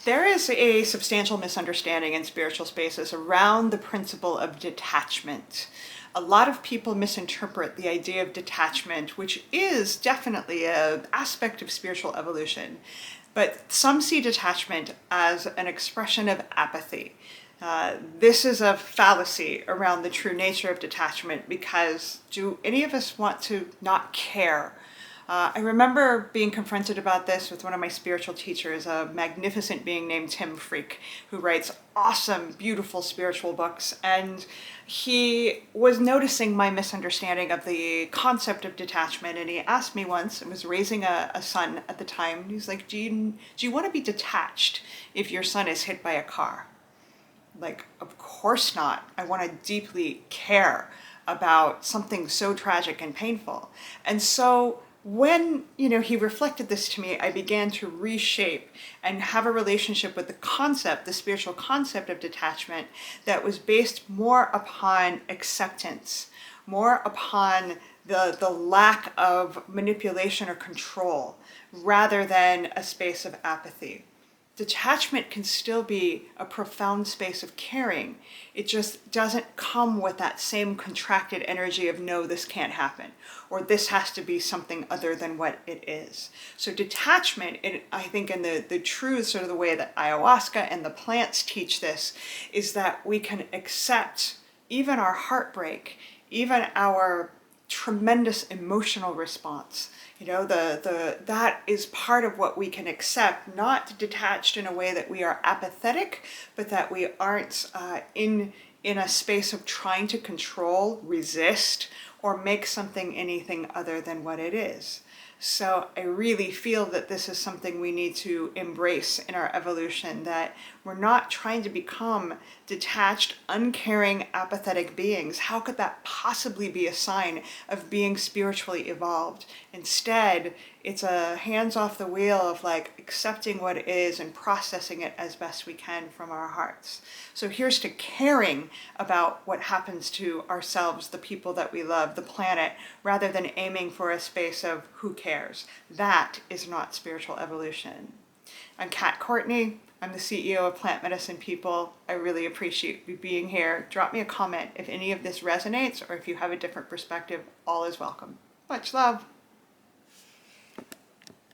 There is a substantial misunderstanding in spiritual spaces around the principle of detachment. A lot of people misinterpret the idea of detachment, which is definitely an aspect of spiritual evolution, but some see detachment as an expression of apathy. This is a fallacy around the true nature of detachment, because do any of us want to not care? I remember being confronted about this with one of my spiritual teachers, a magnificent being named Tim Freak, who writes awesome, beautiful spiritual books. And he was noticing my misunderstanding of the concept of detachment. And he asked me once, I was raising a son at the time, and he's like, do you want to be detached if your son is hit by a car? Like, of course not. I want to deeply care about something so tragic and painful. And so when, he reflected this to me, I began to reshape and have a relationship with the concept, the spiritual concept of detachment, that was based more upon acceptance, more upon the lack of manipulation or control, rather than a space of apathy. Detachment can still be a profound space of caring. It just doesn't come with that same contracted energy of, no, this can't happen, or this has to be something other than what it is. So detachment, I think in the true sort of the way that ayahuasca and the plants teach this, is that we can accept even our heartbreak, even our tremendous emotional response. That is part of what we can accept, not detached in a way that we are apathetic, but that we aren't in a space of trying to control, resist, or make something anything other than what it is. So I really feel that this is something we need to embrace in our evolution, that we're not trying to become detached, uncaring, apathetic beings. How could that possibly be a sign of being spiritually evolved? Instead, it's a hands off the wheel of accepting what is and processing it as best we can from our hearts. So here's to caring about what happens to ourselves, the people that we love, the planet, rather than aiming for a space of who cares. That is not spiritual evolution. I'm Courtney. I'm the CEO of Plant Medicine People. I really appreciate you being here. Drop me a comment if any of this resonates, or if you have a different perspective. All is welcome. Much love.